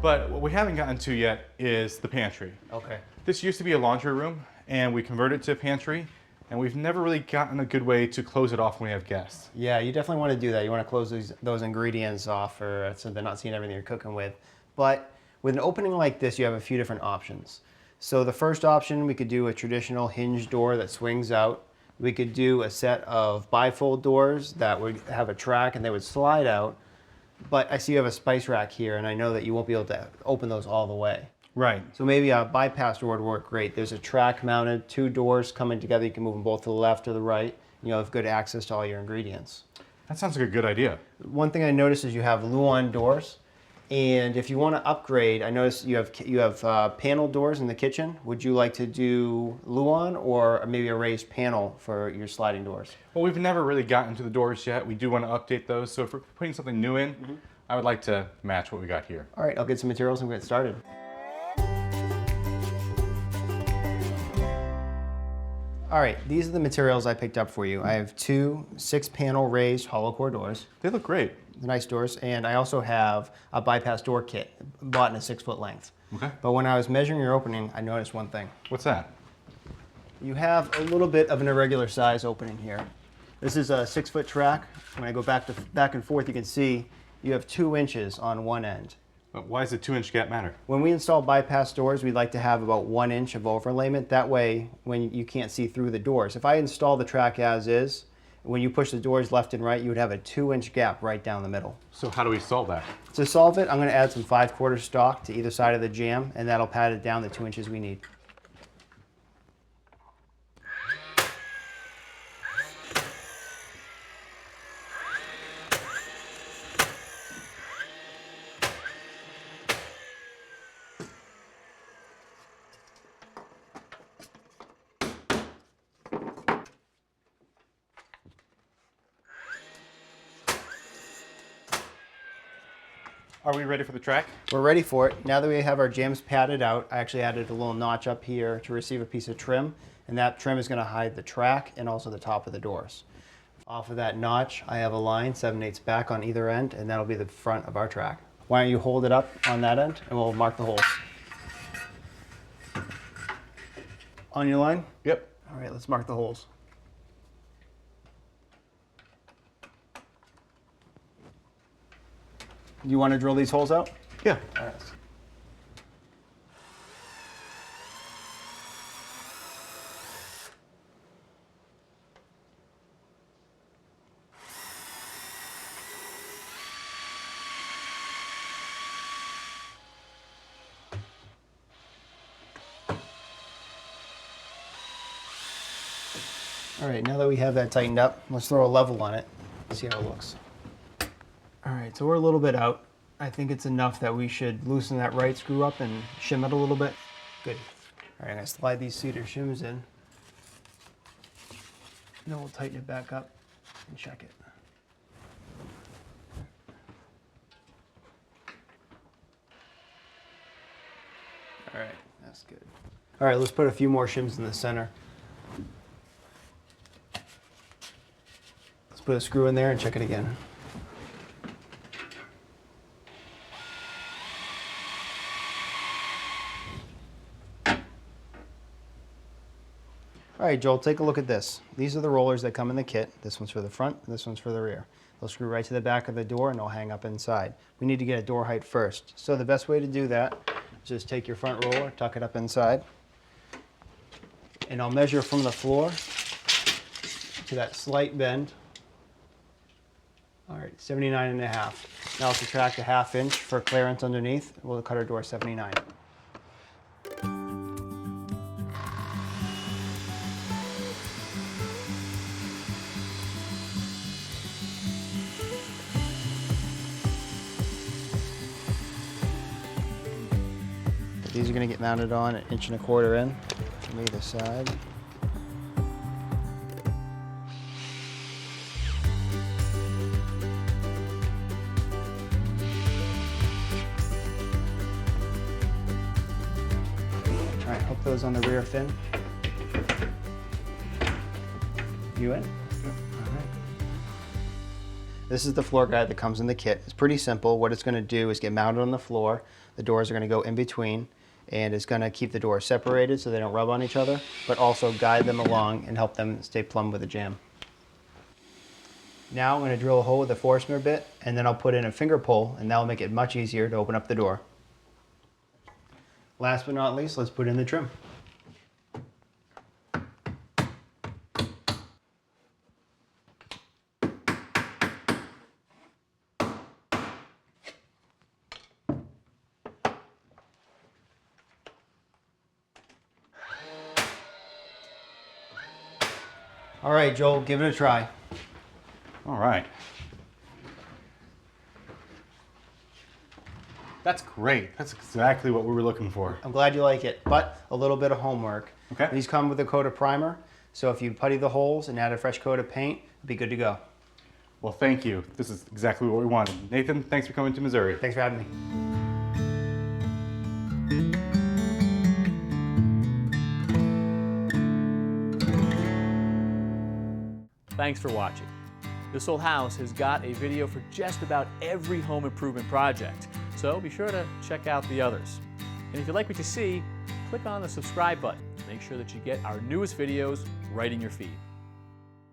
But what we haven't gotten to yet is the pantry. Okay. This used to be a laundry room, and we converted it to a pantry, and we've never really gotten a good way to close it off when we have guests. Yeah, you definitely want to do that. You want to close those ingredients off so they're not seeing everything you're cooking with. But with an opening like this, you have a few different options. So the first option, we could do a traditional hinge door that swings out. We could do a set of bifold doors that would have a track and they would slide out. But I see you have a spice rack here, and I know that you won't be able to open those all the way. Right. So maybe a bypass door would work great. There's a track mounted, 2 doors coming together. You can move them both to the left or the right. And you'll have good access to all your ingredients. That sounds like a good idea. One thing I noticed is you have Luan doors. And if you want to upgrade, I noticed you have panel doors in the kitchen. Would you like to do Luan or maybe a raised panel for your sliding doors? Well, we've never really gotten to the doors yet. We do want to update those. So if we're putting something new in, I would like to match what we got here. All right, I'll get some materials and get started. All right, these are the materials I picked up for you. I have 2 6-panel raised hollow core doors. They look great. Nice doors, and I also have a bypass door kit bought in a 6-foot length. Okay. But when I was measuring your opening, I noticed one thing. What's that? You have a little bit of an irregular size opening here. This is a 6-foot track. When I go back and forth, you can see you have 2 inches on one end. But why does the 2-inch gap matter? When we install bypass doors, we like to have about 1 inch of overlayment. That way, when you can't see through the doors. If I install the track as is, when you push the doors left and right, you would have a 2-inch gap right down the middle. So how do we solve that? To solve it, I'm going to add some 5/4 stock to either side of the jamb, and that'll pad it down the 2 inches we need. Are we ready for the track? We're ready for it. Now that we have our jambs padded out, I actually added a little notch up here to receive a piece of trim, and that trim is going to hide the track and also the top of the doors. Off of that notch, I have a line 7/8 back on either end, and that'll be the front of our track. Why don't you hold it up on that end, and we'll mark the holes. On your line? Yep. All right, let's mark the holes. You want to drill these holes out? Yeah. All right. All right, now that we have that tightened up, let's throw a level on it, see how it looks. All right, so we're a little bit out. I think it's enough that we should loosen that right screw up and shim it a little bit. Good. All right, I'm gonna slide these cedar shims in. And then we'll tighten it back up and check it. All right, that's good. All right, let's put a few more shims in the center. Let's put a screw in there and check it again. All right, Joel, take a look at this. These are the rollers that come in the kit. This one's for the front, and this one's for the rear. They'll screw right to the back of the door, and they'll hang up inside. We need to get a door height first. So the best way to do that is just take your front roller, tuck it up inside, and I'll measure from the floor to that slight bend. All right, 79.5. Now I'll subtract a 1/2 inch for clearance underneath. We'll cut our door 79. These are going to get mounted on 1 1/4 in from either side. All right, hook those on the rear fin. You in? Yep. All right. This is the floor guide that comes in the kit. It's pretty simple. What it's going to do is get mounted on the floor. The doors are going to go in between, and it's going to keep the doors separated so they don't rub on each other, but also guide them along and help them stay plumb with the jamb. Now I'm going to drill a hole with a Forstner bit, and then I'll put in a finger pull, and that will make it much easier to open up the door. Last but not least, let's put in the trim. All right, Joel, give it a try. All right. That's great. That's exactly what we were looking for. I'm glad you like it, but a little bit of homework. Okay. These come with a coat of primer, so if you putty the holes and add a fresh coat of paint, it'll be good to go. Well, thank you. This is exactly what we wanted. Nathan, thanks for coming to Missouri. Thanks for having me. Thanks for watching. This Old House has got a video for just about every home improvement project, so be sure to check out the others. And if you like what you see, click on the subscribe button to make sure that you get our newest videos right in your feed.